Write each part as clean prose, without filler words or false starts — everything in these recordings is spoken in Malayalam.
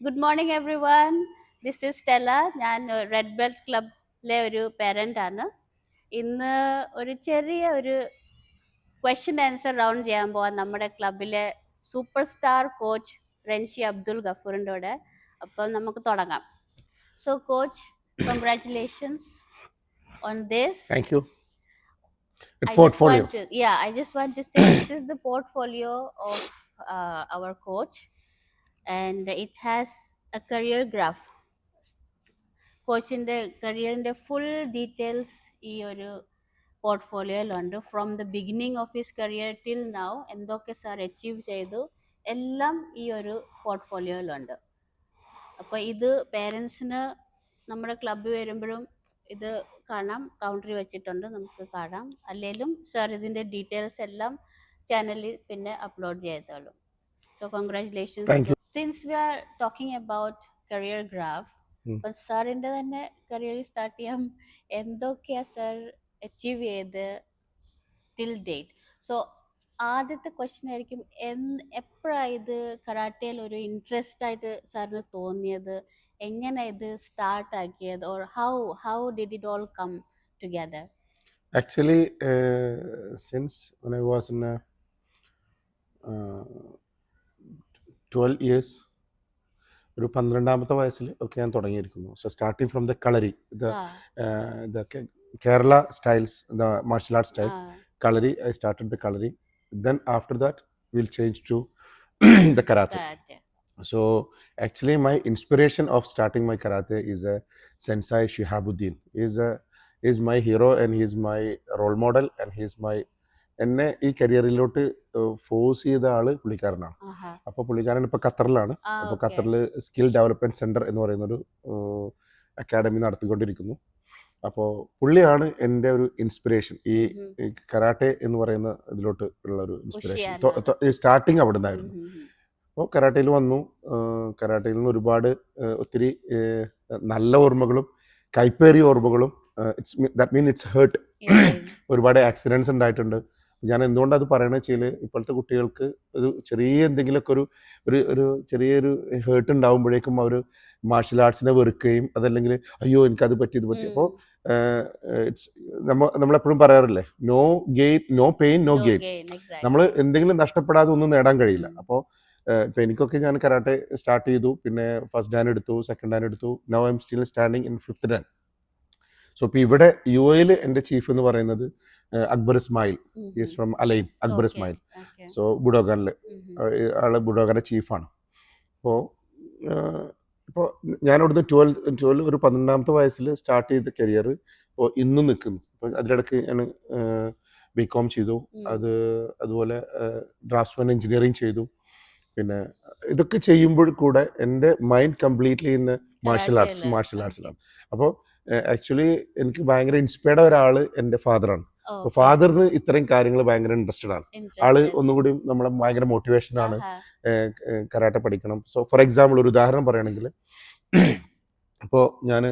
Good morning everyone. This is Stella. ഞാൻ റെഡ് ബെൽറ്റ് ക്ലബിലെ ഒരു പേരൻ്റ് ആണ്. ഇന്ന് ഒരു ക്വസ്റ്റ്യൻ ആൻസർ റൗണ്ട് ചെയ്യാൻ പോവാം നമ്മുടെ ക്ലബിലെ സൂപ്പർ സ്റ്റാർ കോച്ച് റെൻഷി അബ്ദുൽ ഗഫൂറിൻ്റെ കൂടെ. അപ്പം നമുക്ക് തുടങ്ങാം. So coach, congratulations on this. Thank you. The I portfolio. just want to say this is the portfolio of our coach, and it has a career graph. കോച്ചിൻ്റെ കരിയറിൻ്റെ ഫുൾ ഡീറ്റെയിൽസ് ഈ ഒരു പോർട്ട്ഫോളിയോയിലുണ്ട്. From the beginning of his career till now എന്തൊക്കെ സാർ അച്ചീവ് ചെയ്തു എല്ലാം ഈ ഒരു പോർട്ട്ഫോളിയോയിലുണ്ട്. അപ്പോൾ ഇത് പേരൻസിന് നമ്മുടെ ക്ലബ്ബ് വരുമ്പോഴും ഇത് കാണാം, കൗണ്ടറിൽ വെച്ചിട്ടുണ്ട്, നമുക്ക് കാണാം. അല്ലെങ്കിലും സാർ ഇതിൻ്റെ ഡീറ്റെയിൽസ് എല്ലാം ചാനലിൽ പിന്നെ അപ്ലോഡ് ചെയ്തോളൂ. So congratulations. Thank you. Since we are talking about career graph, അപ്പം സാറിൻ്റെ തന്നെ കരിയർ സ്റ്റാർട്ട് ചെയ്യാം. എന്തൊക്കെയാ സാർ അച്ചീവ് ചെയ്ത് ടിൽ ഡേറ്റ്? സോ ആദ്യത്തെ ക്വസ്റ്റ്യൻ ആയിരിക്കും, എപ്പോഴാണ് ഇത് കരാട്ടയിൽ ഒരു ഇൻട്രസ്റ്റ് ആയിട്ട് സാറിന് തോന്നിയത്? എങ്ങനെ ഇത് സ്റ്റാർട്ട് ആക്കിയത്? Or how did it all come together? Actually, since when I was in 12 years, ഒരു 12-ാമത്തെ വയസ്സിൽ ഒക്കെ ഞാൻ തുടങ്ങിയിരിക്കുന്നു. So starting from the kalari, the Kerala styles, the marshal art style kalari. I started the kalari. Then after that we'll change to the karate. So actually my inspiration of starting my karate is a Sensei Shihabuddin. Is my hero and he is my role model and he is my എന്നെ ഈ കരിയറിലോട്ട് ഫോഴ്സ് ചെയ്ത ആള് പുള്ളിക്കാരനാണ്. അപ്പോൾ പുള്ളിക്കാരൻ ഇപ്പോൾ ഖത്തറിലാണ്. അപ്പോൾ ഖത്തറിൽ സ്കിൽ ഡെവലപ്മെന്റ് സെന്റർ എന്ന് പറയുന്നൊരു അക്കാഡമി നടത്തിക്കൊണ്ടിരിക്കുന്നു. അപ്പോൾ പുള്ളിയാണ് എൻ്റെ ഒരു ഇൻസ്പിറേഷൻ. ഈ കരാട്ടെ എന്ന് പറയുന്ന ഇതിലോട്ട് ഉള്ള ഒരു ഇൻസ്പിറേഷൻ സ്റ്റാർട്ടിങ് അവിടെ നിന്നായിരുന്നു. അപ്പോൾ കരാട്ടയിൽ വന്നു. കരാട്ടയിൽ നിന്ന് ഒത്തിരി നല്ല ഓർമ്മകളും കൈപ്പേറിയ ഓർമ്മകളും, ദാറ്റ് മീൻ ഇറ്റ്സ് ഹേർട്ട്. ഒരുപാട് ആക്സിഡൻസ് ഉണ്ടായിട്ടുണ്ട്. ഞാൻ എന്തുകൊണ്ടത് പറയണത് വെച്ചാൽ, ഇപ്പോഴത്തെ കുട്ടികൾക്ക് ഒരു ചെറിയ എന്തെങ്കിലുമൊക്കെ ഒരു ചെറിയൊരു ഹേർട്ട് ഉണ്ടാകുമ്പോഴേക്കും അവർ മാർഷൽ ആർട്സിനെ വെറുക്കുകയും അതല്ലെങ്കിൽ അയ്യോ എനിക്കത് പറ്റി ഇത് പറ്റി. അപ്പോൾ നമ്മളെപ്പോഴും പറയാറില്ലേ, no gain no pain no gain. നമ്മൾ എന്തെങ്കിലും നഷ്ടപ്പെടാതെ ഒന്നും നേടാൻ കഴിയില്ല. അപ്പോൾ ഇപ്പം എനിക്കൊക്കെ ഞാൻ കരാട്ടെ സ്റ്റാർട്ട് ചെയ്തു. പിന്നെ ഫസ്റ്റ് ഡാൻ എടുത്തു, സെക്കൻഡ് ഡാൻ എടുത്തു. Now I am still standing in 5th dan. So ഇപ്പോൾ ഇവിടെ UAE എൻ്റെ ചീഫ് എന്ന് പറയുന്നത് Akbar Ismail. Is from Al Ain, Akbar Ismail. So ബുഡോഗറിൽ ആള് ബുഡോഗറിൻ്റെ ചീഫാണ്. ഇപ്പോൾ ഞാൻ അവിടുന്ന് 12 ഒരു 12-ാമത്തെ വയസ്സിൽ സ്റ്റാർട്ട് ചെയ്ത കരിയർ ഇപ്പോൾ ഇന്നും നിൽക്കുന്നു. അപ്പോൾ അതിലിടയ്ക്ക് ഞാൻ BCom ചെയ്തു. അതുപോലെ ഡ്രാഫ്റ്റ്സ്മാൻ എഞ്ചിനീയറിങ് ചെയ്തു. പിന്നെ ഇതൊക്കെ ചെയ്യുമ്പോൾ കൂടെ എൻ്റെ മൈൻഡ് കംപ്ലീറ്റ്ലി ഇൻ മാർഷൽ ആർട്സിലാണ്. അപ്പോൾ ആക്ച്വലി എനിക്ക് ഭയങ്കര ഇൻസ്പയർഡ് ഒരാൾ എൻ്റെ ഫാദറാണ്. അപ്പോൾ ഫാദറിന് ഇത്രയും കാര്യങ്ങൾ ഭയങ്കര ഇൻട്രസ്റ്റഡ് ആണ്. ആള് ഒന്നുകൂടി നമ്മളെ ഭയങ്കര മോട്ടിവേഷനാണ്, കരാട്ടെ പഠിക്കണം. സോ ഫോർ എക്സാമ്പിൾ ഒരു ഉദാഹരണം പറയുകയാണെങ്കിൽ, ഇപ്പോൾ ഞാൻ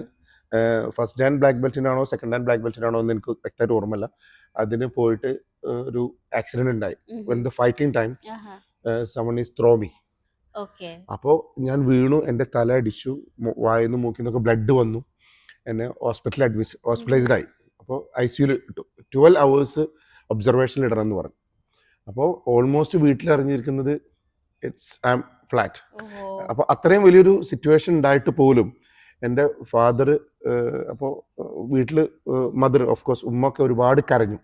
ഫസ്റ്റ് ഡാൻ ബ്ലാക്ക് ബെൽറ്റിനാണോ സെക്കൻഡ് ഡാൻ ബ്ലാക്ക് ബെൽറ്റിനാണോ എന്ന് എനിക്ക് വ്യക്തമായിട്ട് ഓർമ്മയില്ല. അതിന് പോയിട്ട് ഒരു ആക്സിഡന്റ് ഉണ്ടായി. When the fighting time someone is throw me. അപ്പോൾ ഞാൻ വീണു, എൻ്റെ തല അടിച്ചു, വായിന്ന് മൂക്കിന്നൊക്കെ ബ്ലഡ് വന്നു. എന്നെ ഹോസ്പിറ്റലൈസ്ഡ് ആയി. അപ്പോൾ ICU 12 hours ഒബ്സർവേഷനിൽ ഇടണമെന്ന് പറഞ്ഞു. അപ്പോൾ ഓൾമോസ്റ്റ് വീട്ടിലിറങ്ങിയിരിക്കുന്നത് ഐ എം ഫ്ലാറ്റ്. അപ്പോൾ അത്രയും വലിയൊരു സിറ്റുവേഷൻ ഉണ്ടായിട്ട് പോലും എൻ്റെ ഫാദർ, അപ്പോൾ വീട്ടിൽ മദർ ഓഫ് കോഴ്സ് ഉമ്മൊക്കെ ഒരുപാട് കരഞ്ഞു.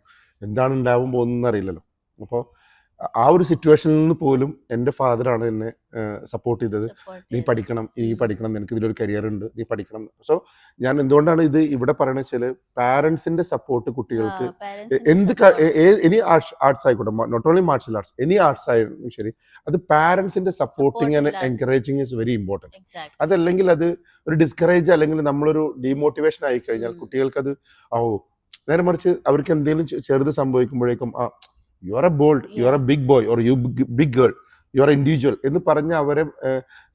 എന്താണ് ഉണ്ടാവാൻ പോകുന്നതെന്ന് അറിയില്ലല്ലോ. അപ്പോൾ ആ ഒരു സിറ്റുവേഷനിൽ നിന്ന് പോലും എൻ്റെ ഫാദറാണ് എന്നെ സപ്പോർട്ട് ചെയ്തത്. നീ പഠിക്കണം, നിനക്ക് ഇതിലൊരു കരിയർ ഉണ്ട്, നീ പഠിക്കണം. സോ ഞാൻ എന്തുകൊണ്ടാണ് ഇത് ഇവിടെ പറയണത് വെച്ചാൽ, പാരൻസിന്റെ സപ്പോർട്ട് കുട്ടികൾക്ക് എനി ആർട്സ് ആയിക്കോട്ടെ, not only martial arts, any arts ആയാലും ശരി, അത് പാരൻസിന്റെ supporting and encouraging is very important. അതല്ലെങ്കിൽ അത് ഒരു ഡിസ്കറേജ് അല്ലെങ്കിൽ നമ്മളൊരു ഡീമോട്ടിവേഷൻ ആയി കഴിഞ്ഞാൽ കുട്ടികൾക്ക് അത് നേരെ മറിച്ച് അവർക്ക് എന്തെങ്കിലും ചെറുത് സംഭവിക്കുമ്പോഴേക്കും you are a bold, you are a big boy, or you big girl, you are individual എന്ന് പറഞ്ഞ് അവരെ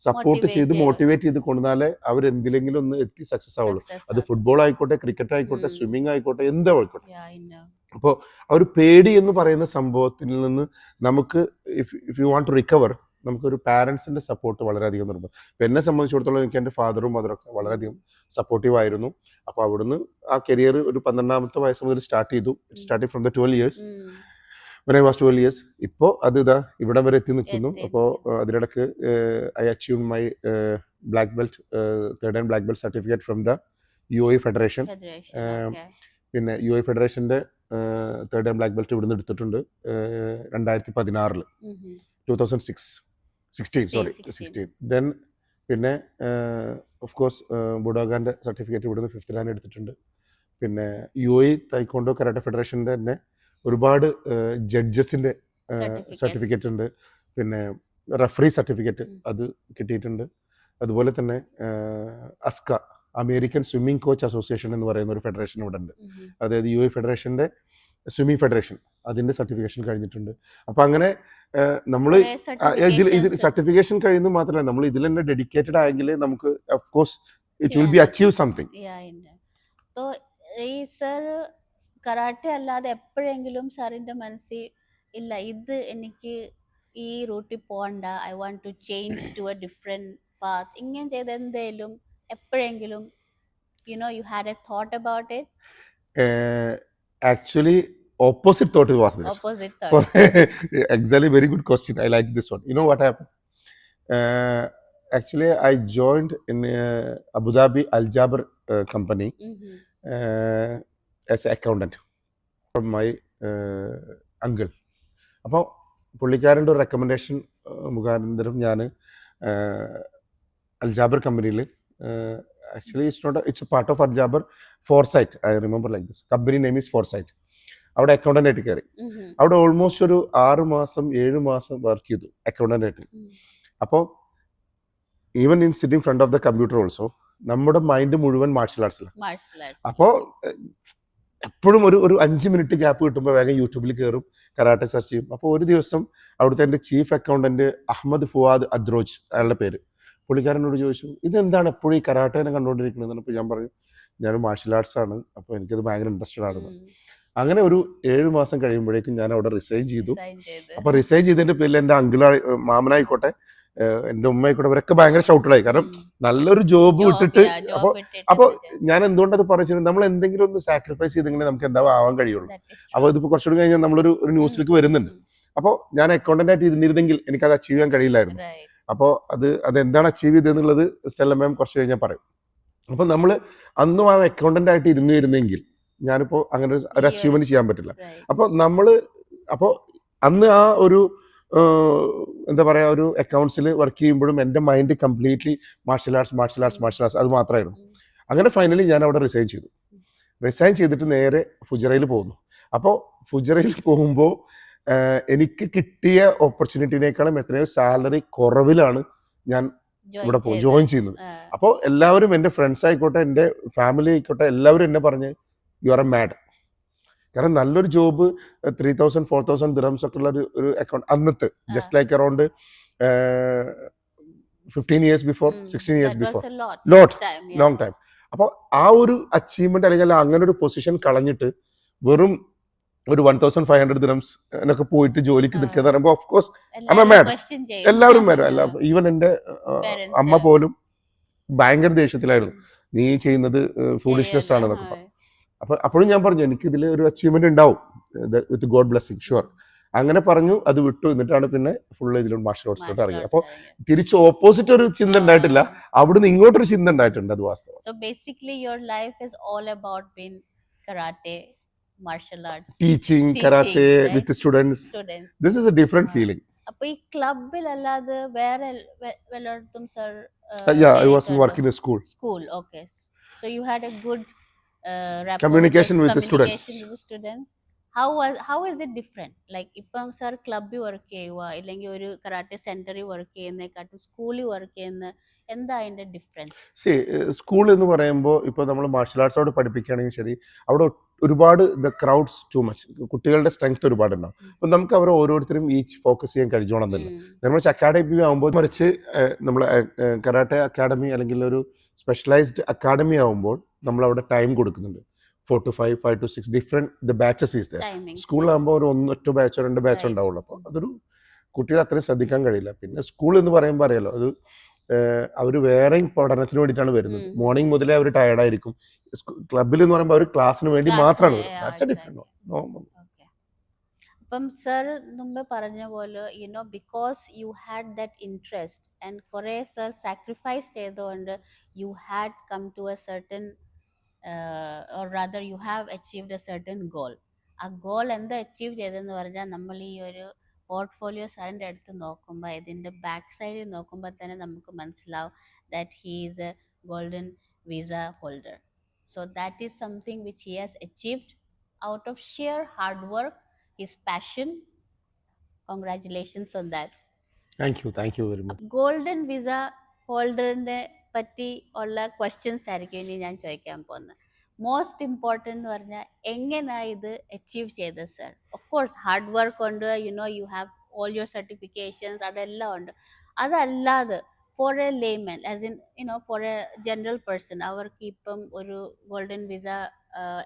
സപ്പോർട്ട് ചെയ്ത് മോട്ടിവേറ്റ് ചെയ്ത് കൊണ്ടുവന്നാലേ അവർ എന്തിലെങ്കിലും ഒന്ന് എത്തി സക്സസ് ആവുള്ളൂ. അത് ഫുട്ബോൾ ആയിക്കോട്ടെ, ക്രിക്കറ്റ് ആയിക്കോട്ടെ, സ്വിമ്മിങ് ആയിക്കോട്ടെ, എന്തോ ആയിക്കോട്ടെ. അപ്പോൾ ആ ഒരു പേടി എന്ന് പറയുന്ന സംഭവത്തിൽ നിന്ന് നമുക്ക് if you want to recover, നമുക്കൊരു പാരൻസിൻ്റെ സപ്പോർട്ട് വളരെയധികം നിർബന്ധം. ഇപ്പം എന്നെ സംബന്ധിച്ചിടത്തോളം എനിക്ക് എൻ്റെ ഫാദറും മദറൊക്കെ വളരെയധികം സപ്പോർട്ടീവ് ആയിരുന്നു. അപ്പോൾ അവിടുന്ന് ആ കരിയർ ഒരു 12ാമത്തെ വയസ്സ് മുതൽ സ്റ്റാർട്ട് ചെയ്തു. Starting from the 12 years. when I was 12 years. ഇപ്പോൾ അത് ഇതാ ഇവിടെ വരെ എത്തി നിൽക്കുന്നു. അപ്പോൾ അതിനിടക്ക് I achieve my black belt third and black belt certificate from the UAE federation. പിന്നെ UAE ഫെഡറേഷൻ്റെ തേർഡ് ആൻഡ് ബ്ലാക്ക് ബെൽറ്റ് ഇവിടുന്ന് എടുത്തിട്ടുണ്ട് 2016 2016. ദെൻ പിന്നെ ഓഫ് കോഴ്സ് ബുഡോഗാൻ്റെ സർട്ടിഫിക്കറ്റ് ഇവിടുന്ന് 5th dan എടുത്തിട്ടുണ്ട്. പിന്നെ UAE തൈക്കോണ്ടോ കരാട്ടെ ഫെഡറേഷൻ്റെ തന്നെ ഒരുപാട് ജഡ്ജസിൻ്റെ സർട്ടിഫിക്കറ്റ് ഉണ്ട്. പിന്നെ റഫറി സർട്ടിഫിക്കറ്റ് അത് കിട്ടിയിട്ടുണ്ട്. അതുപോലെ തന്നെ അസ്ക അമേരിക്കൻ സ്വിമ്മിംഗ് കോച്ച് അസോസിയേഷൻ എന്ന് പറയുന്ന ഒരു ഫെഡറേഷൻ ഇവിടെ ഉണ്ട്. അതായത് UAE ഫെഡറേഷൻ്റെ സ്വിമ്മിംഗ് ഫെഡറേഷൻ അതിൻ്റെ സർട്ടിഫിക്കേഷൻ കഴിഞ്ഞിട്ടുണ്ട്. അപ്പം അങ്ങനെ നമ്മൾ ഇതിൽ സർട്ടിഫിക്കേഷൻ കഴിയുന്നത് മാത്രമല്ല, നമ്മൾ ഇതിൽ തന്നെ ഡെഡിക്കേറ്റഡ് ആയെങ്കിൽ നമുക്ക് of course it will B achieve something. ഈ സർ കരാട്ടെ അല്ലാതെ എപ്പോഴെങ്കിലും സാറിൻ്റെ മനസ്സിൽ ഇല്ല ഇത് എനിക്ക് ഈ റൂട്ടിൽ പോകണ്ട, I want to change to a different path, ഇങ്ങനെ ചെയ്ത് എന്തേലും എപ്പോഴെങ്കിലും you had a thought about it? Actually opposite thought was there. Opposite thought. Exactly, very good question. I like this one. You know what happened? Actually I joined in Abu Dhabi Al Jaber company as an accountant from my uncle. അപ്പോൾ പുള്ളിക്കാരൻ്റെ ഒരു റെക്കമെൻഡേഷൻ മുഖാന്തരം ഞാൻ അൽജാബർ കമ്പനിയിൽ actually it's a part of Al Jaber foresight, I remember like this. Company name is foresight. അവിടെ അക്കൗണ്ടൻ്റ് ആയിട്ട് കയറി. അവിടെ ഓൾമോസ്റ്റ് ഒരു 6 മാസം 7 മാസം വർക്ക് ചെയ്തു അക്കൗണ്ടൻ്റ് ആയിട്ട്. അപ്പോൾ even in sitting front of the computer also നമ്മുടെ മൈൻഡ് മുഴുവൻ മാർഷൽ ആർട്സിലാണ്. അപ്പോൾ എപ്പോഴും ഒരു 5 മിനിറ്റ് ഗ്യാപ്പ് കിട്ടുമ്പോൾ വേഗം യൂട്യൂബിൽ കയറും, കരാട്ടെ സെർച്ച് ചെയ്യും. അപ്പോൾ ഒരു ദിവസം അവിടുത്തെ എൻ്റെ ചീഫ് അക്കൗണ്ടൻറ്റ് അഹമ്മദ് ഫുവാദ് അദ്രോജ്, അയാളുടെ പേര്, പുള്ളിക്കാരനോട് ചോദിച്ചു ഇതെന്താണ് എപ്പോഴും ഈ കരാട്ടേനെ കണ്ടുകൊണ്ടിരിക്കുന്നത്. അപ്പോൾ ഞാൻ പറഞ്ഞു ഞാൻ മാർഷൽ ആർട്സ് ആണ്, അപ്പോൾ എനിക്കത് ഭയങ്കര ഇൻട്രസ്റ്റഡ് ആണെന്ന്. അങ്ങനെ ഒരു 7 മാസം കഴിയുമ്പോഴേക്കും ഞാൻ അവിടെ റിസൈൻ ചെയ്തു. അപ്പോൾ റിസൈൻ ചെയ്തതിൻ്റെ പേരിൽ എൻ്റെ മാമനായിക്കോട്ടെ എൻ്റെ ഉമ്മയായിക്കോട്ടെ അവരൊക്കെ ഭയങ്കര ഷൗട്ടഡായി. കാരണം നല്ലൊരു ജോബ് വിട്ടിട്ട് അപ്പോൾ ഞാൻ എന്തുകൊണ്ടത് പറഞ്ഞു, നമ്മൾ എന്തെങ്കിലും ഒന്ന് സാക്രിഫൈസ് ചെയ്തെങ്കിലേ നമുക്ക് എന്താ ആവാൻ കഴിയുള്ളൂ. അപ്പോൾ ഇതിപ്പോൾ കുറച്ചുകൂടി കഴിഞ്ഞാൽ നമ്മളൊരു ന്യൂസിലേക്ക് വരുന്നുണ്ട്. അപ്പോൾ ഞാൻ അക്കൗണ്ടൻ്റ് ആയിട്ട് ഇരുന്നിരുന്നെങ്കിൽ എനിക്കത് അച്ചീവ് ചെയ്യാൻ കഴിയില്ലായിരുന്നു. അപ്പോൾ അതെന്താണ് അച്ചീവ് ചെയ്തതെന്നുള്ളത് സ്റ്റെല്ല മാം കുറച്ച് കഴിഞ്ഞാൽ പറയും. അപ്പോൾ നമ്മൾ അന്നും ആ അക്കൗണ്ടൻ്റ് ആയിട്ട് ഇരുന്നെങ്കിൽ ഞാനിപ്പോൾ അങ്ങനെ ഒരു അച്ചീവ്മെന്റ് ചെയ്യാൻ പറ്റില്ല. അപ്പോൾ അന്ന് ആ ഒരു എന്താ പറയുക, ഒരു അക്കൗണ്ട്സിൽ വർക്ക് ചെയ്യുമ്പോഴും എൻ്റെ മൈൻഡ് കംപ്ലീറ്റ്ലി മാർഷൽ ആർട്സ് അത് മാത്രമായിരുന്നു. അങ്ങനെ ഫൈനലി ഞാൻ അവിടെ റിസൈൻ ചെയ്തു. റിസൈൻ ചെയ്തിട്ട് നേരെ ഫുജറയിൽ പോകുന്നു. അപ്പോൾ ഫുജറയിൽ പോകുമ്പോൾ എനിക്ക് കിട്ടിയ ഓപ്പർച്യൂണിറ്റിനേക്കാളും എത്രയോ സാലറി കുറവിലാണ് ഞാൻ ഇവിടെ ജോയിൻ ചെയ്യുന്നത്. അപ്പോൾ എല്ലാവരും എൻ്റെ ഫ്രണ്ട്സ് ആയിക്കോട്ടെ എൻ്റെ ഫാമിലി ആയിക്കോട്ടെ എല്ലാവരും എന്നെ പറഞ്ഞ് യു ആർ എ മാഡ്. കാരണം നല്ലൊരു ജോബ് 3,000-4,000 ദിറംസ് ഒക്കെ ഉള്ള ഒരു അക്കൗണ്ട് അന്നത്തെ just like around 15 years before, 16 years before, long time. അപ്പോൾ ആ ഒരു അച്ചീവ്മെന്റ് അല്ലെങ്കിൽ അങ്ങനെ ഒരു പൊസിഷൻ കളഞ്ഞിട്ട് വെറും ഒരു 1,500 ദിറംസ് എന്നൊക്കെ പോയിട്ട് ജോലിക്ക് നിൽക്കുക പറയുമ്പോൾ ഓഫ് കോഴ്സ് എല്ലാവരും വരും. ഈവൻ എൻ്റെ അമ്മ പോലും ഭയങ്കര ദേഷ്യത്തിലായിരുന്നു, നീ ചെയ്യുന്നത് ഫൂളിഷ്നെസ് ആണെന്നൊക്കെ പറഞ്ഞു. അപ്പോഴും ഞാൻ പറഞ്ഞു എനിക്ക് ഇതിൽ ഒരു അച്ചീവ്മെന്റ് ഉണ്ടാവും വിത്ത് ഗോഡ് ബ്ലെസ്സിങ്, ഷുവർ. അങ്ങനെ പറഞ്ഞു, അത് വിട്ടു. എന്നിട്ടാണ് പിന്നെ ഫുൾ ഇതിലോട്ട് മാർഷൽ ആർട്സിലോട്ട് ഇറങ്ങി. അപ്പോൾ തിരിച്ച് ഓപ്പോസിറ്റ് ഒരു ചിന്ത ഉണ്ടായിട്ടില്ല, അവിടുന്ന് ഇങ്ങോട്ടൊരു ചിന്ത ഉണ്ടായിട്ടുണ്ട്. അത് വാസ്തവം. So basically your life is all about being karate, martial arts, teaching karate, right? With the students. This is a different feeling. അപ്പോൾ ഈ ക്ലബിൽ അല്ലാതെ വേറെ വല്ലയിടത്തും sir? Yeah, I was working in a school. Okay. So you had a good communication with the students. How is it different? Like ഇപ്പം സർ ക്ലബിൽ വർക്ക് ചെയ്യുക ഇല്ലെങ്കിൽ ഒരു കരാട്ടെ സെന്ററിൽ വർക്ക് ചെയ്യുന്നതിനെക്കാട്ടും സ്കൂളിൽ വർക്ക് ചെയ്യുന്ന എന്താ അതിന്റെ ഡിഫറൻസ്? സ്കൂൾ എന്ന് പറയുമ്പോൾ ഇപ്പോൾ നമ്മൾ മാർഷൽ ആർട്സോട് പഠിപ്പിക്കുകയാണെങ്കിൽ ശരി, അവിടെ ഒരുപാട് ദ ക്രൗഡ്സ് ടു മച്ച്, കുട്ടികളുടെ സ്ട്രെങ്ത് ഒരുപാടുണ്ടാവും. അപ്പം നമുക്ക് അവർ ഓരോരുത്തരും ഈച്ച് ഫോക്കസ് ചെയ്യാൻ കഴിഞ്ഞോണമെന്നില്ല. നമ്മൾ അക്കാഡമി ആകുമ്പോൾ മറിച്ച് നമ്മൾ കരാട്ടെ അക്കാഡമി അല്ലെങ്കിൽ ഒരു സ്പെഷ്യലൈസ്ഡ് അക്കാഡമി ആകുമ്പോൾ നമ്മൾ അവിടെ ടൈം കൊടുക്കുന്നുണ്ട്. 4 to 5, 5 to 6 different batches is there. സ്കൂളിലാകുമ്പോൾ ഒരു 1 ബാച്ചോ 2 ബാച്ചോ ഉണ്ടാവുള്ളൂ. അപ്പോൾ അതൊരു കുട്ടികളെ അത്രയും ശ്രദ്ധിക്കാൻ കഴിയില്ല. പിന്നെ സ്കൂൾ എന്ന് പറയുമ്പോൾ അറിയാലോ, അത് അവർ വേറെയും പഠനത്തിന് വേണ്ടിയിട്ടാണ് വരുന്നത്. മോർണിംഗ് മുതലേ അവർ ടയർഡായിരിക്കും. ക്ലബിൽ എന്ന് പറയുമ്പോൾ അവർ ക്ലാസ്സിന് വേണ്ടി മാത്രമാണ് വരുന്നത്. That's a different. ഓക്കെ. അപ്പം സർ മുമ്പ് പറഞ്ഞ പോലെ because you had that interest and കുറെ സർ സാക്രിഫൈസ് ചെയ്തുകൊണ്ട് you had come to a certain or rather you have achieved a certain goal. ആ ഗോൾ എന്താ അച്ചീവ് ചെയ്തതെന്ന് പറഞ്ഞാൽ നമ്മൾ ഈ ഒരു പോർട്ട്ഫോളിയോ സാറിൻ്റെ അടുത്ത് നോക്കുമ്പോൾ ഇതിൻ്റെ ബാക്ക് സൈഡിൽ നോക്കുമ്പോൾ തന്നെ നമുക്ക് മനസ്സിലാവും that he is A golden visa holder. So that is something which he has achieved out of sheer hard work, his passion. Congratulations on that. Thank you very much. Golden visa ഹോൾഡറിനെ പറ്റി ഉള്ള ക്വസ്റ്റ്യൻസ് ആയിരിക്കും ഇനി ഞാൻ ചോദിക്കാൻ പോകുന്നത്. മോസ്റ്റ് ഇമ്പോർട്ടൻ്റ് എന്ന് പറഞ്ഞാൽ എങ്ങനെയാണ് ഇത് അച്ചീവ് ചെയ്തത് sir? Of course hard work ഉണ്ട്, you have all your certifications, അതെല്ലാം ഉണ്ട്. അതല്ലാതെ for a layman as in for a general person അവർക്ക് ഇപ്പം ഒരു ഗോൾഡൻ വിസ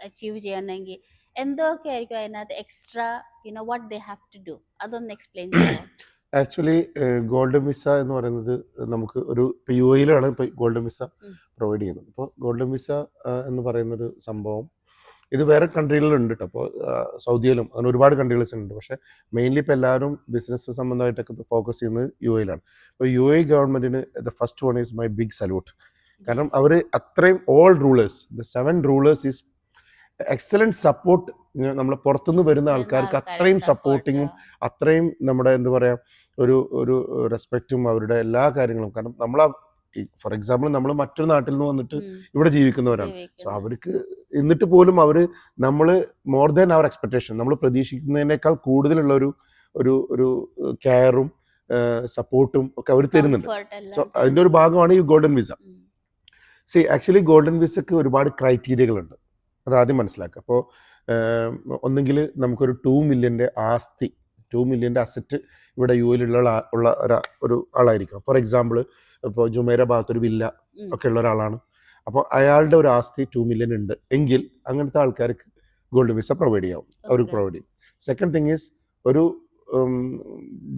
അച്ചീവ് ചെയ്യണമെങ്കിൽ എന്തൊക്കെ ആയിരിക്കും അതിനകത്ത് extra what they have to do? അതൊന്ന് എക്സ്പ്ലെയിൻ ചെയ്യാമോ? ആക്ച്വലി ഗോൾഡൻ വിസ എന്ന് പറയുന്നത് നമുക്ക് ഒരു ഇപ്പോൾ യു എയിലാണ് ഇപ്പോൾ ഗോൾഡൻ വിസ പ്രൊവൈഡ് ചെയ്യുന്നത്. ഇപ്പോൾ ഗോൾഡൻ വിസ എന്ന് പറയുന്നൊരു സംഭവം ഇത് വേറെ കൺട്രികളിലുണ്ട് കേട്ടോ. അപ്പോൾ സൗദിയിലും അങ്ങനെ ഒരുപാട് കൺട്രീസ് ഉണ്ട്. പക്ഷേ മെയിൻലി ഇപ്പോൾ എല്ലാവരും ബിസിനസ് സംബന്ധമായിട്ടൊക്കെ ഫോക്കസ് ചെയ്യുന്നത് യു എയിലാണ്. അപ്പോൾ യു എ ഗവൺമെൻറ്റിന് the first one is my big salute. കാരണം അവർ അത്രയും all rulers, the 7 rulers is excellent support. നമ്മൾ പുറത്തുനിന്ന് വരുന്ന ആൾക്കാർക്ക് അത്രയും സപ്പോർട്ടിങ്ങും അത്രയും നമ്മുടെ എന്താ പറയുക ഒരു റെസ്പെക്റ്റും അവരുടെ എല്ലാ കാര്യങ്ങളും. കാരണം നമ്മളാ ഫോർ എക്സാമ്പിൾ നമ്മൾ മറ്റൊരു നാട്ടിൽ നിന്ന് വന്നിട്ട് ഇവിടെ ജീവിക്കുന്നവരാണ്. സോ അവർക്ക് എന്നിട്ട് പോലും അവർ നമ്മൾ മോർ ദാൻ അവർ എക്സ്പെക്ടേഷൻ, നമ്മൾ പ്രതീക്ഷിക്കുന്നതിനേക്കാൾ കൂടുതലുള്ള ഒരു കെയറും സപ്പോർട്ടും ഒക്കെ അവർ തരുന്നുണ്ട്. സോ അതിൻ്റെ ഒരു ഭാഗമാണ് ഈ ഗോൾഡൻ വിസ. ആക്ച്വലി ഗോൾഡൻ വിസക്ക് ഒരുപാട് ക്രൈറ്റീരിയകളുണ്ട്, അതാദ്യം മനസ്സിലാക്കുക. അപ്പോൾ ഒന്നെങ്കിൽ നമുക്കൊരു 2 മില്യൻ്റെ ആസ്തി, 2 മില്യൻ്റെ അസറ്റ് ഇവിടെ യു എയിലുള്ള ഒരു ആളായിരിക്കണം. ഫോർ എക്സാമ്പിൾ ഇപ്പോൾ ജുമൈറ ഭാഗത്തൊരു വില്ല ഒക്കെ ഉള്ള ഒരാളാണ്. അപ്പോൾ അയാളുടെ ഒരു ആസ്തി 2 മില്യൺ ഉണ്ട് എങ്കിൽ അങ്ങനത്തെ ആൾക്കാർക്ക് ഗോൾഡൻ വിസ പ്രൊവൈഡ് ചെയ്യാവും, അവർക്ക് പ്രൊവൈഡ് ചെയ്യും. സെക്കൻഡ് തിങ് ഈസ് ഒരു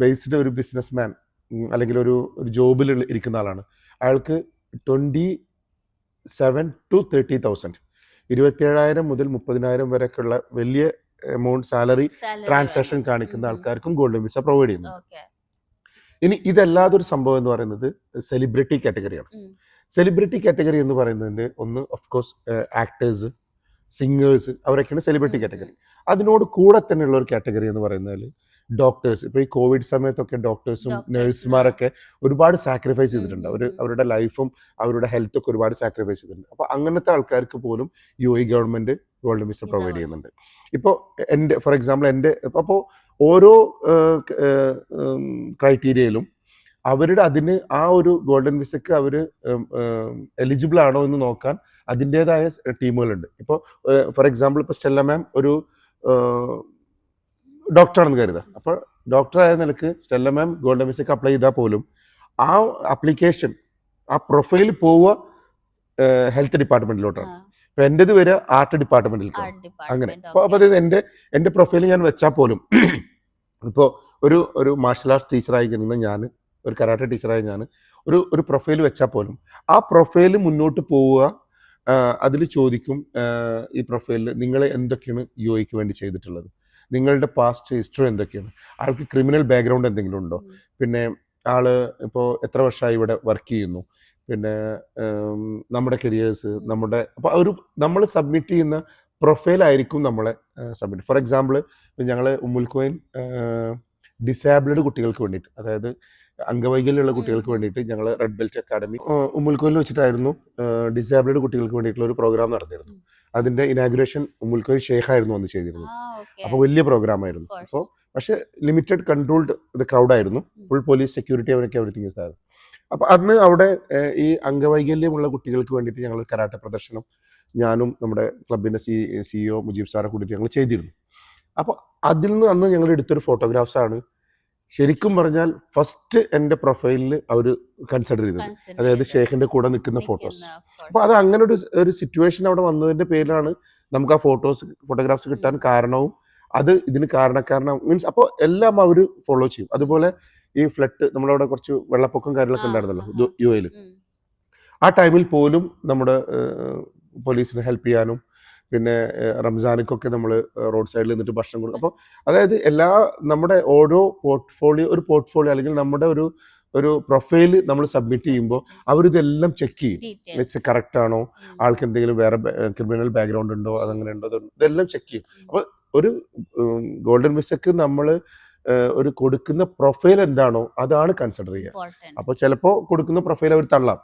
ബേസ്ഡ് ഒരു ബിസിനസ് മാൻ അല്ലെങ്കിൽ ഒരു ജോബിൽ ഇരിക്കുന്ന ആളാണ്. അയാൾക്ക് 27,000 to 30,000, 27,000 മുതൽ 30,000 വരെയൊക്കെയുള്ള വലിയ എമൗണ്ട് സാലറി ട്രാൻസാക്ഷൻ കാണിക്കുന്ന ആൾക്കാർക്കും ഗോൾഡൻ വിസ പ്രൊവൈഡ് ചെയ്യുന്നു. ഇനി ഇതല്ലാതെ ഒരു സംഭവം എന്ന് പറയുന്നത് സെലിബ്രിറ്റി കാറ്റഗറിയാണ്. സെലിബ്രിറ്റി കാറ്റഗറി എന്ന് പറയുന്നതിൻ്റെ ഒന്ന് ഓഫ് കോഴ്സ് ആക്ടേഴ്സ്, സിംഗേഴ്സ്, അവരൊക്കെയാണ് സെലിബ്രിറ്റി കാറ്റഗറി. അതിനോട് കൂടെ തന്നെയുള്ള ഒരു കാറ്റഗറി എന്ന് പറയുന്നതിൽ ഡോക്ടേഴ്സ്. ഇപ്പോൾ ഈ കോവിഡ് സമയത്തൊക്കെ ഡോക്ടേഴ്സും നഴ്സുമാരൊക്കെ ഒരുപാട് സാക്രിഫൈസ് ചെയ്തിട്ടുണ്ട്. അവരുടെ ലൈഫും അവരുടെ ഹെൽത്തൊക്കെ ഒരുപാട് സാക്രിഫൈസ് ചെയ്തിട്ടുണ്ട്. അപ്പോൾ അങ്ങനത്തെ ആൾക്കാർക്ക് പോലും U A government golden visa provide ചെയ്യുന്നുണ്ട്. ഇപ്പോൾ എൻ്റെ ഫോർ എക്സാമ്പിൾ അപ്പോൾ ഓരോ ക്രൈറ്റീരിയയിലും അവരുടെ അതിന് ആ ഒരു ഗോൾഡൻ വിസക്ക് അവർ എലിജിബിൾ ആണോ എന്ന് നോക്കാൻ അതിൻ്റേതായ ടീമുകളുണ്ട്. ഇപ്പോൾ ഫോർ എക്സാമ്പിൾ ഇപ്പോൾ സ്റ്റെല്ല മാം ഒരു ഡോക്ടറാണെന്ന് കരുതുക. അപ്പോൾ ഡോക്ടറായ നിലക്ക് സ്റ്റെല്ല മാം ഗോൾഡൻ വിസയ്ക്ക് അപ്ലൈ ചെയ്താൽ പോലും ആ അപ്ലിക്കേഷൻ, ആ പ്രൊഫൈൽ പോവുക ഹെൽത്ത് ഡിപ്പാർട്ട്മെൻറ്റിലോട്ടാണ്. അപ്പോൾ എൻ്റെത് വരെ ആർട്ട് ഡിപ്പാർട്ട്മെൻറ്റിലേക്കാണ്. അങ്ങനെ അപ്പോൾ അതായത് എൻ്റെ പ്രൊഫൈൽ ഞാൻ വെച്ചാൽ പോലും ഇപ്പോൾ ഒരു മാർഷൽ ആർട്സ് ടീച്ചറായി ഇരുന്ന ഞാൻ, ഒരു കരാട്ടെ ടീച്ചറായി ഞാൻ ഒരു പ്രൊഫൈൽ വെച്ചാൽ പോലും ആ പ്രൊഫൈൽ മുന്നോട്ട് പോവുക, അതിൽ ചോദിക്കും ഈ പ്രൊഫൈലിൽ നിങ്ങൾ എന്തൊക്കെയാണ് യു എക്ക് വേണ്ടി ചെയ്തിട്ടുള്ളത്, നിങ്ങളുടെ പാസ്റ്റ് ഹിസ്റ്ററി എന്തൊക്കെയാണ്, ആൾക്ക് ക്രിമിനൽ ബാക്ക്ഗ്രൗണ്ട് എന്തെങ്കിലും ഉണ്ടോ, പിന്നെ ആൾ ഇപ്പോൾ എത്ര വർഷമായി ഇവിടെ വർക്ക് ചെയ്യുന്നു, പിന്നെ നമ്മുടെ കരിയേഴ്സ്, അപ്പോൾ നമ്മൾ സബ്മിറ്റ് ചെയ്യുന്ന പ്രൊഫൈലായിരിക്കും നമ്മളെ സബ്മിറ്റ്. ഫോർ എക്സാമ്പിൾ ഞങ്ങൾ ഉമ്മുൽക്കോയിൻ ഡിസേബിൾഡ് കുട്ടികൾക്ക് വേണ്ടിയിട്ട്, അതായത് അംഗവൈകല്യമുള്ള കുട്ടികൾക്ക് വേണ്ടിയിട്ട് ഞങ്ങൾ റെഡ് ബെൽറ്റ് അക്കാഡമി ഉമ്മുൽക്കോയിൽ വെച്ചിട്ടായിരുന്നു ഡിസേബിൾഡ് കുട്ടികൾക്ക് വേണ്ടിയിട്ടുള്ള ഒരു പ്രോഗ്രാം നടത്തിയിരുന്നു. അതിൻ്റെ ഇനാഗുറേഷൻ ഉമ്മുൽക്കോയിൽ ഷെയ്ഖായിരുന്നു അന്ന് ചെയ്തിരുന്നത്. അപ്പോൾ വലിയ പ്രോഗ്രാം ആയിരുന്നു. അപ്പോൾ പക്ഷേ ലിമിറ്റഡ് കൺട്രോൾഡ് ക്രൗഡായിരുന്നു, ഫുൾ പോലീസ് സെക്യൂരിറ്റി അവരൊക്കെ എവറിത്തിങ് ഇതായിരുന്നു. അപ്പോൾ അന്ന് അവിടെ ഈ അംഗവൈകല്യമുള്ള കുട്ടികൾക്ക് വേണ്ടിയിട്ട് ഞങ്ങൾ കരാട്ടെ പ്രദർശനം ഞാനും നമ്മുടെ ക്ലബിൻ്റെ CEO മുജീബ് സാറെ കൂടിയിട്ട് ഞങ്ങൾ ചെയ്തിരുന്നു. അപ്പോൾ അതിൽ നിന്ന് അന്ന് ഞങ്ങൾ എടുത്തൊരു ഫോട്ടോഗ്രാഫ്സാണ് ശരിക്കും പറഞ്ഞാൽ ഫസ്റ്റ് എൻ്റെ പ്രൊഫൈലിൽ അവർ കൺസിഡർ ചെയ്തത്, അതായത് ഷെയ്ഖിൻ്റെ കൂടെ നിൽക്കുന്ന ഫോട്ടോസ്. അപ്പോൾ അത് അങ്ങനെ ഒരു സിറ്റുവേഷൻ അവിടെ വന്നതിൻ്റെ പേരിലാണ് നമുക്ക് ആ ഫോട്ടോഗ്രാഫ്സ് കിട്ടാൻ കാരണവും അത് ഇതിന് കാരണക്കാരണം മീൻസ് അപ്പോൾ എല്ലാം അവർ ഫോളോ ചെയ്യും. അതുപോലെ ഈ ഫ്ലഡ് നമ്മളവിടെ കുറച്ച് വെള്ളപ്പൊക്കം കാര്യങ്ങളൊക്കെ ഉണ്ടായിരുന്നല്ലോ യു എയിൽ. ആ ടൈമിൽ പോലും നമ്മുടെ പോലീസിന് ഹെൽപ്പ് ചെയ്യാനും പിന്നെ റംസാനിക്കൊക്കെ നമ്മൾ റോഡ് സൈഡിൽ നിന്നിട്ട് ഭക്ഷണം കൊടുക്കും. അപ്പോൾ അതായത് നമ്മുടെ ഓരോ പോർട്ട്ഫോളിയോ അല്ലെങ്കിൽ നമ്മുടെ ഒരു പ്രൊഫൈൽ നമ്മൾ സബ്മിറ്റ് ചെയ്യുമ്പോൾ അവരിതെല്ലാം ചെക്ക് ചെയ്യും. വെച്ച് കറക്റ്റ് ആണോ, ആൾക്ക് എന്തെങ്കിലും വേറെ ക്രിമിനൽ ബാക്ക്ഗ്രൗണ്ട് ഉണ്ടോ, അതങ്ങനെ ഉണ്ടോ, ഇതെല്ലാം ചെക്ക് ചെയ്യും. അപ്പോൾ ഒരു ഗോൾഡൻ വിസക്ക് നമ്മൾ ഒരു കൊടുക്കുന്ന പ്രൊഫൈൽ എന്താണോ അതാണ് കൺസിഡർ ചെയ്യുക. അപ്പോൾ ചിലപ്പോൾ കൊടുക്കുന്ന പ്രൊഫൈൽ അവർ തള്ളാം.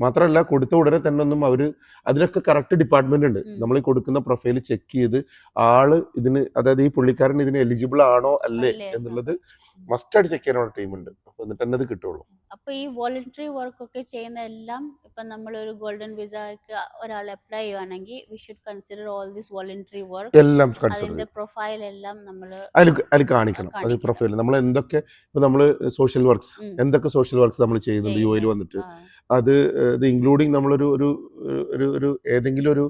മാത്രമല്ല കൊടുത്ത ഉടനെ തന്നെ ഒന്നും അതിനൊക്കെ കറക്റ്റ് ഡിപ്പാർട്ട്മെന്റ് ഉണ്ട്. നമ്മൾ ഈ കൊടുക്കുന്ന പ്രൊഫൈൽ ചെക്ക് ചെയ്ത് ആള് ഇതിന്, അതായത് ഈ പുള്ളിക്കാരൻ ഇതിന് എലിജിബിൾ ആണോ അല്ലേ എന്നുള്ളത് മസ്റ്റായിട്ട് ചെക്ക് ചെയ്യാനുള്ള ടീമുണ്ട്. അപ്പൊ എന്നിട്ട് തന്നെ അത് കിട്ടുള്ളൂ. അപ്പൊ ഈ വോളണ്ടറി വർക്ക് ഒക്കെ ചെയ്യുന്ന എല്ലാം ഇപ്പൊ നമ്മൾ ഒരു ഗോൾഡൻ വിസക്ക് ഒരാൾ അപ്ലൈ ചെയ്യുവാണെങ്കിൽ we should consider all this voluntary work എല്ലാം കൺസിഡർ അതിന്റെ പ്രൊഫൈൽ എല്ലാം നമ്മൾ അതിൽ കാണിക്കണം. അത് പ്രൊഫൈൽ നമ്മൾ എന്തൊക്കെ ഇപ്പൊ നമ്മൾ സോഷ്യൽ വർക്ക്സ് എന്തൊക്കെ സോഷ്യൽ വർക്ക്സ് നമ്മൾ ചെയ്യുന്നുണ്ട് യു എയിൽ വന്നിട്ട്, അത് ഇൻക്ലൂഡിങ് നമ്മളൊരു ഏതെങ്കിലും ഒരു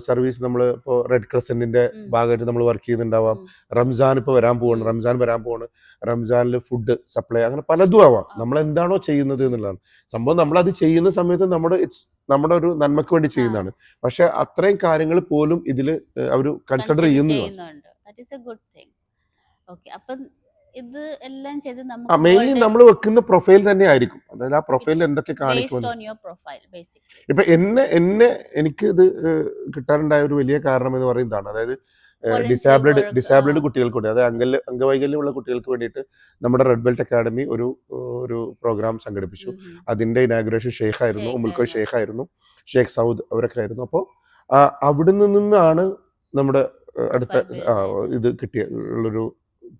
സർവീസ് നമ്മൾ ഇപ്പോൾ റെഡ് ക്രസന്റിന്റെ ഭാഗമായിട്ട് നമ്മൾ വർക്ക് ചെയ്യുന്നുണ്ടാവാം. റംസാൻ വരാൻ പോവാണ്, റംസാനിൽ ഫുഡ് സപ്ലൈ, അങ്ങനെ പലതും ആവാം. നമ്മൾ എന്താണോ ചെയ്യുന്നത് എന്നുള്ളതാണ് സംഭവം. നമ്മൾ അത് ചെയ്യുന്ന സമയത്ത് നമ്മുടെ ഒരു നന്മക്ക് വേണ്ടി ചെയ്യുന്നതാണ്. പക്ഷെ അത്രയും കാര്യങ്ങൾ പോലും ഇതിൽ അവർ കൺസിഡർ ചെയ്യുന്നുണ്ട്. ഇത് എല്ലാം ചെയ്ത് മെയിൻലി നമ്മൾ വെക്കുന്ന പ്രൊഫൈൽ തന്നെ ആയിരിക്കും. അതായത് ആ പ്രൊഫൈലിൽ എന്തൊക്കെ കാണിക്കുന്നു. ഇപ്പൊ എനിക്ക് ഇത് കിട്ടാറുണ്ടായ ഒരു വലിയ കാരണം എന്ന് പറയുന്നതാണ്, അതായത് ഡിസാബിൾഡ് കുട്ടികൾക്ക് വേണ്ടി, അതായത് അംഗവൈകല്യമുള്ള കുട്ടികൾക്ക് വേണ്ടിയിട്ട് നമ്മുടെ റെഡ് ബെൽറ്റ് അക്കാഡമി ഒരു പ്രോഗ്രാം സംഘടിപ്പിച്ചു. അതിന്റെ ഇനാഗുറേഷൻ ഷെയ്ഖായിരുന്നു, ഉമ്മുൽക്കോയ് ഷെയ്ഖായിരുന്നു, ഷെയ്ഖ് സൗദ് അവരൊക്കെ ആയിരുന്നു. അപ്പോൾ അവിടെ നിന്നാണ് നമ്മുടെ അടുത്ത ഇത് കിട്ടിയ ഉള്ളൊരു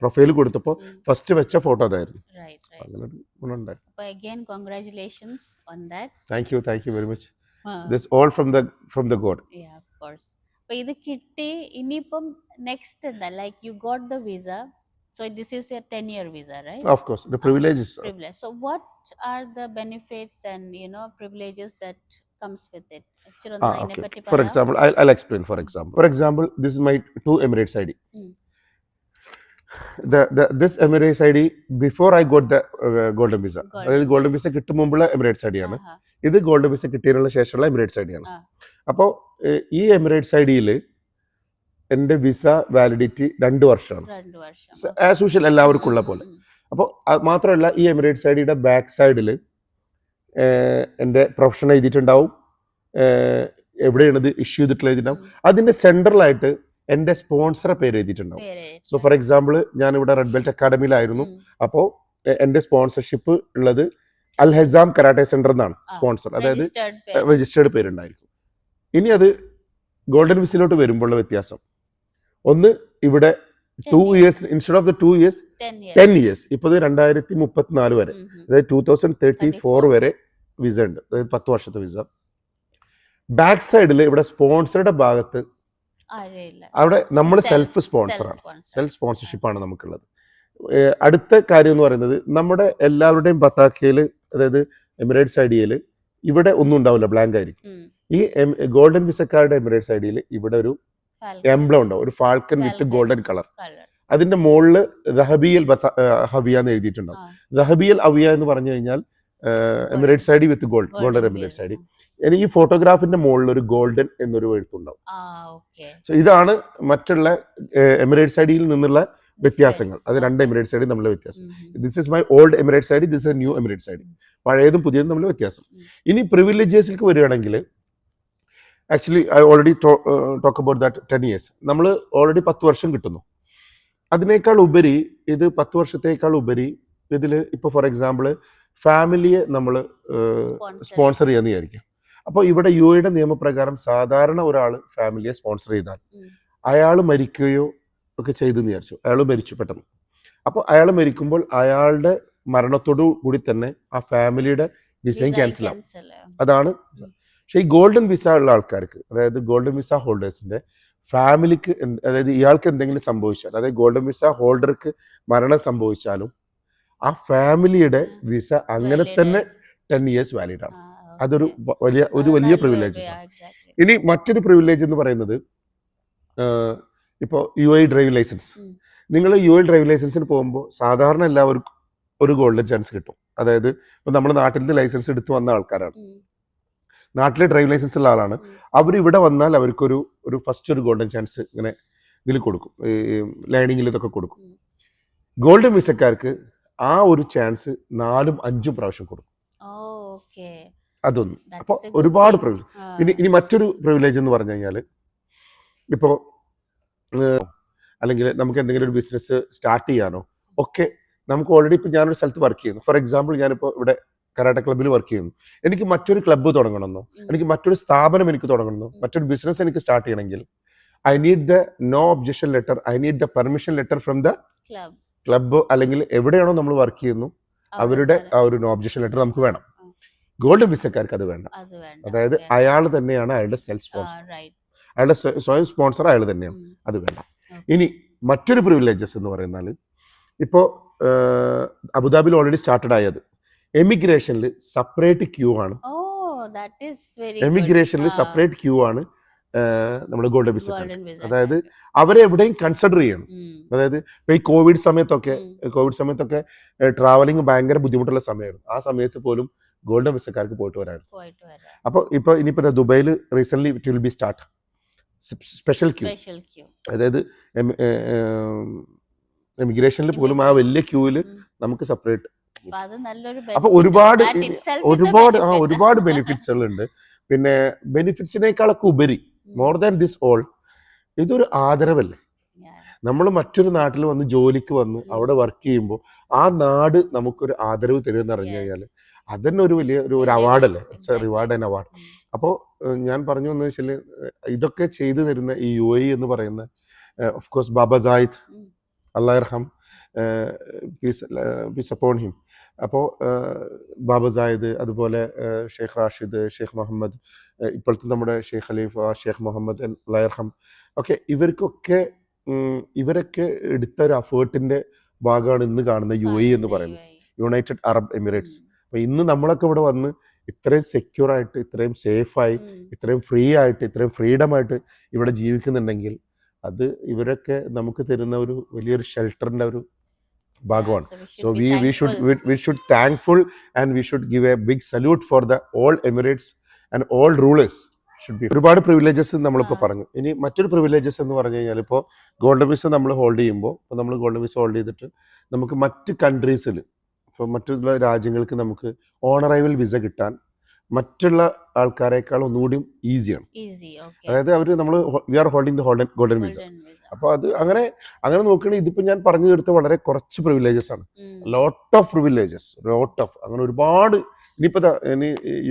പ്രൊഫൈൽ കൊടുത്തപ്പോൾ ഫസ്റ്റ് വെച്ച ഫോട്ടോ അതായിരുന്നു. Thank you very much. This all from the God. Yeah, of course. But ഇത് കിട്ടി ഇനിയിപ്പം നെക്സ്റ്റ് എന്താ, like you got the visa, so this is a 10-year visa, right? Of course, the privileges. So what are the benefits and privileges that comes with it? Okay. For example, I'll explain. For example, this is my 2 Emirates ID. This Emirates ID before I got the golden visa. അതായത് ഗോൾഡൻ വിസ കിട്ടും മുമ്പുള്ള എമിറേറ്റ്സ് ഐ ഡി ആണ്. ഇത് ഗോൾഡൻ വിസ കിട്ടിയതിനുള്ള ശേഷമുള്ള എമിറേറ്റ്സ് ഐ ഡി ആണ്. അപ്പോൾ ഈ എമിറേറ്റ്സ് ഐ ഡിയിൽ എൻ്റെ വിസ വാലിഡിറ്റി 2 വർഷമാണ്, ആസ് യൂഷ്വൽ എല്ലാവർക്കും ഉള്ള പോലെ. അപ്പോൾ മാത്രമല്ല ഈ എമിറേറ്റ്സ് ഐ ഡിയുടെ ബാക്ക് സൈഡിൽ എൻ്റെ പ്രൊഫഷൻ എഴുതിയിട്ടുണ്ടാവും, എവിടെയാണ് ഇത് ഇഷ്യൂ ചെയ്തിട്ടുള്ള എഴുതിയിട്ടുണ്ടാവും. അതിൻ്റെ സെൻട്രലായിട്ട് എൻ്റെ സ്പോൺസറെ പേര് എഴുതിയിട്ടുണ്ടാവും. സോ ഫോർ എക്സാമ്പിൾ ഞാനിവിടെ റെഡ് ബെൽറ്റ് അക്കാഡമിയിലായിരുന്നു. അപ്പോൾ എൻ്റെ സ്പോൺസർഷിപ്പ് ഉള്ളത് അൽ ഹെസാം കരാട്ടെ സെന്റർ എന്നാണ് സ്പോൺസർ, അതായത് രജിസ്റ്റേർഡ് പേരുണ്ടായിരിക്കും. ഇനി അത് ഗോൾഡൻ വിസയിലോട്ട് വരുമ്പോഴുള്ള വ്യത്യാസം, ഒന്ന് ഇവിടെ 2 years instead of the 2 years 10 years. ഇപ്പോൾ 2034 വരെ, അതായത് 2034 വരെ വിസ ഉണ്ട്, അതായത് 10 വർഷത്തെ വിസ. ബാക്ക് സൈഡിൽ ഇവിടെ സ്പോൺസറുടെ ഭാഗത്ത് അവിടെ നമ്മൾ സെൽഫ് സ്പോൺസർഷിപ്പാണ് നമുക്കുള്ളത്. അടുത്ത കാര്യം എന്ന് പറയുന്നത്, നമ്മുടെ എല്ലാവരുടെയും പതാക്കയിൽ, അതായത് എമിറേറ്റ്സ് ഐ ഡിയിൽ ഇവിടെ ഒന്നും ഉണ്ടാവില്ല, ബ്ലാങ്ക് ആയിരിക്കും. ഈ ഗോൾഡൻ വിസക്കാരുടെ എമിറേറ്റ്സ് ഐ ഡിയിൽ ഇവിടെ ഒരു എംബ്ലം ഉണ്ടാവും, ഒരു ഫാൽക്കൺ വിത്ത് ഗോൾഡൻ കളർ. അതിന്റെ മുകളിൽ ദഹബിയൽ ഹവിയ എന്ന് എഴുതിയിട്ടുണ്ടാവും. ദഹബിയൽ ഹവിയ എന്ന് പറഞ്ഞു കഴിഞ്ഞാൽ Emirates I D with golden Emirates I D. ഇനി ഈ ഫോട്ടോഗ്രാഫിന്റെ മുകളിൽ ഒരു ഗോൾഡൻ എന്നൊരു എഴുത്തുണ്ടാവും. സോ ഇതാണ് മറ്റുള്ള എമിറേറ്റ്സ് ഐ ഡിയിൽ നിന്നുള്ള വ്യത്യാസങ്ങൾ. അത് 2 എമിറേറ്റ്സ് ഐ ഡി തമ്മിലുള്ള വ്യത്യാസം. This is my old Emirates I D, this is new Emirates I D. പഴയതും പുതിയതും തമ്മിലുള്ള വ്യത്യാസം. ഇനി പ്രിവിലേജസിലേക്ക് വരികയാണെങ്കിൽ, actually I already talk about that 10 years. നമ്മൾ ഓൾറെഡി 10 വർഷം കിട്ടുന്നു. അതിനേക്കാൾ ഉപരി, ഇത് 10 വർഷത്തേക്കാൾ ഉപരി ഇതിൽ ഇപ്പോൾ ഫോർ എക്സാമ്പിൾ ഫാമിലിയെ നമ്മൾ സ്പോൺസർ ചെയ്യാന്ന് വിചാരിക്കും. അപ്പോൾ ഇവിടെ യു എയുടെ നിയമപ്രകാരം സാധാരണ ഒരാൾ ഫാമിലിയെ സ്പോൺസർ ചെയ്താൽ അയാൾ മരിക്കുകയോ ഒക്കെ ചെയ്തെന്ന് വിചാരിച്ചു, അയാൾ മരിച്ചു പെട്ടെന്ന്. അപ്പോൾ അയാൾ മരിക്കുമ്പോൾ അയാളുടെ മരണത്തോടു കൂടി തന്നെ ആ ഫാമിലിയുടെ വിസയും ക്യാൻസൽ ആവും. അതാണ്. പക്ഷേ ഈ ഗോൾഡൻ വിസ ഉള്ള ആൾക്കാർക്ക്, അതായത് ഗോൾഡൻ വിസ ഹോൾഡേഴ്സിന്റെ ഫാമിലിക്ക്, അതായത് ഇയാൾക്ക് എന്തെങ്കിലും സംഭവിച്ചാൽ, അതായത് ഗോൾഡൻ വിസ ഹോൾഡർക്ക് മരണം സംഭവിച്ചാലും ആ ഫാമിലിയുടെ വിസ അങ്ങനെ തന്നെ 10 years വാലിഡ് ആണ്. അതൊരു വലിയ പ്രിവിലേജസ് ആണ്. ഇനി മറ്റൊരു പ്രിവിലേജ് എന്ന് പറയുന്നത്, ഇപ്പോൾ UAE ഡ്രൈവിംഗ് ലൈസൻസ്. ഉം. നിങ്ങൾ UAE ഡ്രൈവിംഗ് ലൈസൻസിന് പോകുമ്പോൾ സാധാരണ എല്ലാവർക്കും ഒരു ഗോൾഡൻ ചാൻസ് കിട്ടും. അതായത് ഇപ്പോൾ നമ്മുടെ നാട്ടിലത്തെ ലൈസൻസ് എടുത്ത് വന്ന ആൾക്കാരാണ്, നാട്ടിലെ ഡ്രൈവിംഗ് ലൈസൻസ് ഉള്ള ആളാണ്. അവർ ഇവിടെ വന്നാൽ അവർക്കൊരു ഫസ്റ്റ് ഒരു ഗോൾഡൻ ചാൻസ് ഇങ്ങനെ ഇതിൽ കൊടുക്കും, ഈ ലേണിങ്ങിൽ ഇതൊക്കെ കൊടുക്കും. ഗോൾഡൻ വിസക്കാർക്ക് ആ ഒരു ചാൻസ് 4-5 പ്രാവശ്യം കൊടുക്കും. അതൊന്നും. അപ്പോൾ ഒരുപാട് പ്രിവിലേജ്. ഇനി മറ്റൊരു പ്രിവിലേജ് എന്ന് പറഞ്ഞു കഴിഞ്ഞാൽ, ഇപ്പോൾ അല്ലെങ്കിൽ നമുക്ക് എന്തെങ്കിലും ഒരു ബിസിനസ് സ്റ്റാർട്ട് ചെയ്യാനോ ഒക്കെ നമുക്ക് ഓൾറെഡി ഇപ്പോൾ ഞാനൊരു സ്ഥലത്ത് വർക്ക് ചെയ്യുന്നു. ഫോർ എക്സാമ്പിൾ ഞാനിപ്പോൾ ഇവിടെ കരാട്ടെ ക്ലബ്ബിൽ വർക്ക് ചെയ്യുന്നു. എനിക്ക് മറ്റൊരു ക്ലബ്ബ് തുടങ്ങണമെന്നോ എനിക്ക് മറ്റൊരു സ്ഥാപനം എനിക്ക് തുടങ്ങണമെന്നോ മറ്റൊരു ബിസിനസ് എനിക്ക് സ്റ്റാർട്ട് ചെയ്യണമെങ്കിൽ I need the no objection letter, I need the permission letter from the club അല്ലെങ്കിൽ എവിടെയാണോ നമ്മൾ വർക്ക് ചെയ്യുന്നു അവരുടെ ആ ഒരു നോ ഒബ്ജക്ഷൻ ലെറ്റർ നമുക്ക് വേണം. ഗോൾഡൻ വിസക്കാർക്ക് അത് വേണ്ട. അതായത് അയാൾ തന്നെയാണ് അയാളുടെ സെൽഫ് സ്പോൺസർ, അയാളുടെ സ്വയം സ്പോൺസർ അയാൾ തന്നെയാണ്, അത് വേണ്ട. ഇനി മറ്റൊരു പ്രിവിലേജസ് എന്ന് പറയുന്നത്, ഇപ്പോൾ അബുദാബിയിൽ ഓൾറെഡി സ്റ്റാർട്ടഡ് ആയത് എമിഗ്രേഷനിൽ സെപ്പറേറ്റ് ക്യൂ ആണ്. എമിഗ്രേഷനിൽ സെപ്പറേറ്റ് ക്യൂ ആണ് നമ്മുടെ ഗോൾഡൻ വിസ. അതായത് അവരെ എവിടെയും കൺസിഡർ ചെയ്യണം. അതായത് ഇപ്പൊ ഈ കോവിഡ് സമയത്തൊക്കെ ട്രാവലിംഗ് ഭയങ്കര ബുദ്ധിമുട്ടുള്ള സമയമായിരുന്നു. ആ സമയത്ത് പോലും ഗോൾഡൻ വിസക്കാർക്ക് പോയിട്ട് വരായിരുന്നു. അപ്പോൾ ഇനിയിപ്പോ ദുബൈയിൽ recent it will be start special queue. അതായത് എമിഗ്രേഷനിൽ പോലും ആ വലിയ ക്യൂവിൽ നമുക്ക് സെപ്പറേറ്റ്. അപ്പൊ ഒരുപാട് ബെനിഫിറ്റ്സുകളുണ്ട്. പിന്നെ ബെനിഫിറ്റ്സിനേക്കാളൊക്കെ ഉപരി മോർ ദാൻ ദിസ് ഓൾ ഇതൊരു ആദരവല്ലേ. നമ്മൾ മറ്റൊരു നാട്ടിൽ വന്ന് ജോലിക്ക് വന്ന് അവിടെ വർക്ക് ചെയ്യുമ്പോൾ ആ നാട് നമുക്കൊരു ആദരവ് തരുമെന്ന് അറിഞ്ഞു കഴിഞ്ഞാൽ അതന്നെ ഒരു വലിയ ഒരു അവാർഡല്ലേ. It's a reward and award. അപ്പോൾ ഞാൻ പറഞ്ഞു എന്ന് വെച്ചാൽ ഇതൊക്കെ ചെയ്തു തരുന്ന ഈ UAE എന്ന് പറയുന്ന ഓഫ് കോഴ്സ് ബാബ സായിദ് അല്ലാഹ് യർഹം, പീസ് അപ്പോൺ ഹിം. അപ്പോൾ ബാബ സായിദ്, അതുപോലെ ഷെയ്ഖ് റാഷിദ്, ഷെയ്ഖ് മുഹമ്മദ്, ഇപ്പോഴത്തെ നമ്മുടെ ഷെയ്ഖ് ഖലീഫ, ഷെയ്ഖ് മുഹമ്മദ് അല്ലാഹ് യർഹം, ഓക്കെ ഇവരൊക്കെ എടുത്ത ഒരു അഫേർട്ടിന്റെ ഭാഗമാണ് ഇന്ന് കാണുന്ന UAE എന്ന് പറയുന്നത്, യുണൈറ്റഡ് അറബ് എമിറേറ്റ്സ്. അപ്പോൾ ഇന്ന് നമ്മളൊക്കെ ഇവിടെ വന്ന് ഇത്രയും സെക്യൂർ ആയിട്ട്, ഇത്രയും സേഫായി, ഇത്രയും ഫ്രീ ആയിട്ട്, ഇത്രയും ഫ്രീഡം ആയിട്ട് ഇവിടെ ജീവിക്കുന്നുണ്ടെങ്കിൽ അത് ഇവരൊക്കെ നമുക്ക് തരുന്ന ഒരു വലിയൊരു ഷെൽട്ടറിന്റെ ഒരു ഭാഗമാണ്. So we should thankful and we should give a big salute for the all Emirates and all rulers should be. ഒരുപാട് പ്രിവിലേജസ് നമ്മളിപ്പോൾ പറഞ്ഞു. ഇനി മറ്റൊരു പ്രിവിലേജസ് എന്ന് പറഞ്ഞു കഴിഞ്ഞാൽ, ഇപ്പോൾ ഗോൾഡൻ വിസ നമ്മൾ ഹോൾഡ് ചെയ്യുമ്പോൾ, ഇപ്പോൾ നമ്മൾ ഗോൾഡൻ വിസ ഹോൾഡ് ചെയ്തിട്ട് നമുക്ക് മറ്റ് കൺട്രീസിൽ, ഇപ്പോൾ മറ്റുള്ള രാജ്യങ്ങൾക്ക് നമുക്ക് ഓൺ അറൈവൽ വിസ കിട്ടാൻ മറ്റുള്ള ആൾക്കാരെക്കാൾ ഒന്നുകൂടി ഈസിയാണ്. അതായത് we are holding the golden visa. അപ്പോൾ അത് അങ്ങനെ നോക്കുകയാണെങ്കിൽ ഇതിപ്പോൾ ഞാൻ പറഞ്ഞു തീർത്ത വളരെ കുറച്ച് പ്രിവിലേജസ് ആണ്. ലോട്ട് ഓഫ് അങ്ങനെ ഒരുപാട്. ഇനി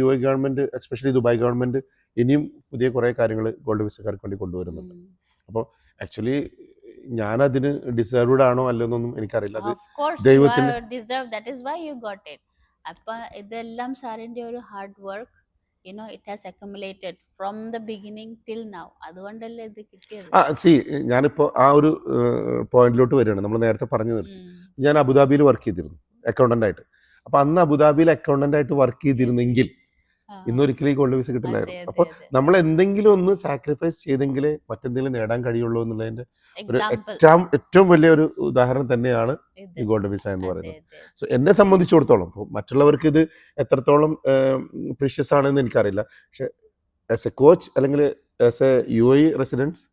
UAE government, especially Dubai government ഇനിയും പുതിയ കുറേ കാര്യങ്ങൾ ഗോൾഡൻ വിസക്കാർക്ക് വേണ്ടി കൊണ്ടുവരുന്നുണ്ട്. അപ്പോൾ ആക്ച്വലി ഞാനതിന് ഡിസേർവ്ഡ് ആണോ അല്ലെന്നൊന്നും എനിക്കറിയില്ല. അത് ദൈവത്തിന് അപ്പൊ ഇതെല്ലാം സാറിന്റെ ഒരു hard work, it has accumulated from the beginning till now. അതുകൊണ്ടല്ലേ ഇത് കിട്ടിയത്. ഞാനിപ്പോ ആ ഒരു പോയിന്റിലോട്ട് വരികയാണ്. നമ്മൾ നേരത്തെ പറഞ്ഞു നിർത്തി. ഞാൻ അബുദാബിയിൽ വർക്ക് ചെയ്തിരുന്നു അക്കൗണ്ടന്റ് ആയിട്ട്. അപ്പൊ അന്ന് അബുദാബിയിൽ അക്കൗണ്ടന്റ് ആയിട്ട് വർക്ക് ചെയ്തിരുന്നെങ്കിൽ ഇന്നൊരിക്കലും ഈ ഗോൾഡ് വിസ കിട്ടില്ലായിരുന്നു. അപ്പൊ നമ്മൾ എന്തെങ്കിലും ഒന്ന് സാക്രിഫൈസ് ചെയ്തെങ്കിലേ മറ്റെന്തെങ്കിലും നേടാൻ കഴിയുള്ളൂ എന്നുള്ളതിന്റെ ഒരു ഏറ്റവും വലിയ ഒരു ഉദാഹരണം തന്നെയാണ് ഈ ഗോൾഡ് വിസ എന്ന് പറയുന്നത്. സോ എന്നെ സംബന്ധിച്ചിടത്തോളം, മറ്റുള്ളവർക്ക് ഇത് എത്രത്തോളം പ്രീഷ്യസ് ആണെന്ന് എനിക്കറിയില്ല. പക്ഷെ ആസ് എ കോച്ച് അല്ലെങ്കിൽ ആസ് എ UAE റെസിഡൻസ്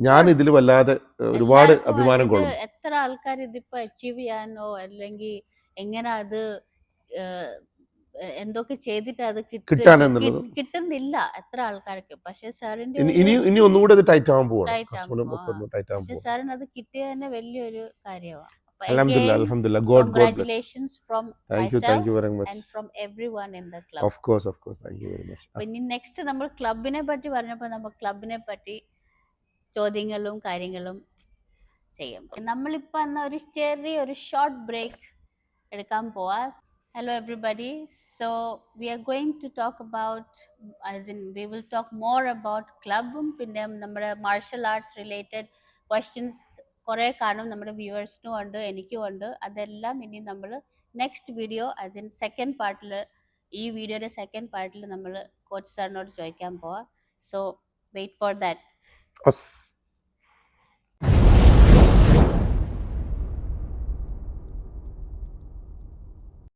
ഞാൻ ഇതിൽ വല്ലാതെ ഒരുപാട് അഭിമാനം കൊള്ളും. എത്ര ആൾക്കാർ ഇതിപ്പോ അച്ചീവ് ചെയ്യാനോ അല്ലെങ്കിൽ എങ്ങനെ അത് എന്തൊക്കെ ചെയ്തിട്ട് അത് കിട്ടുന്നില്ല എത്ര ആൾക്കാർക്ക്. പക്ഷെ സാറിന്റെ ഇനി ഒന്നുകൂടെ അത് ടൈറ്റ് ആവാൻ പോവാണ്. സാറിന് അത് കിട്ടിയ തന്നെ വലിയൊരു കാര്യമാണ്. Alhamdulillah. God bless. Congratulations from thank you very much and from everyone in the club. Of course thank you very much. ഇനി നെക്സ്റ്റ് നമ്മൾ ക്ലബിനെ പറ്റി പറഞ്ഞപ്പോൾ നമ്മൾ ക്ലബിനെ പറ്റി ചോദ്യങ്ങളും കാര്യങ്ങളും ചെയ്യും. നമ്മളിപ്പോൾ എന്നാ ഒരു ചെറിയൊരു ഷോർട്ട് ബ്രേക്ക് എടുക്കാൻ പോവാ. Hello everybody. So we are going to talk about, we will talk more about club, പിന്നെ നമ്മുടെ മാർഷൽ ആർട്സ് റിലേറ്റഡ് ക്വസ്റ്റ്യൻസ് കുറേ കാണും. നമ്മുടെ വ്യൂവേഴ്സിനും ഉണ്ട്, എനിക്കും ഉണ്ട്. അതെല്ലാം ഇനി നമ്മൾ നെക്സ്റ്റ് വീഡിയോ സെക്കൻഡ് പാർട്ടിൽ, ഈ വീഡിയോയുടെ സെക്കൻഡ് പാർട്ടിൽ നമ്മൾ കോച്ച് സാറിനോട് ചോദിക്കാൻ പോവാം. So wait for that.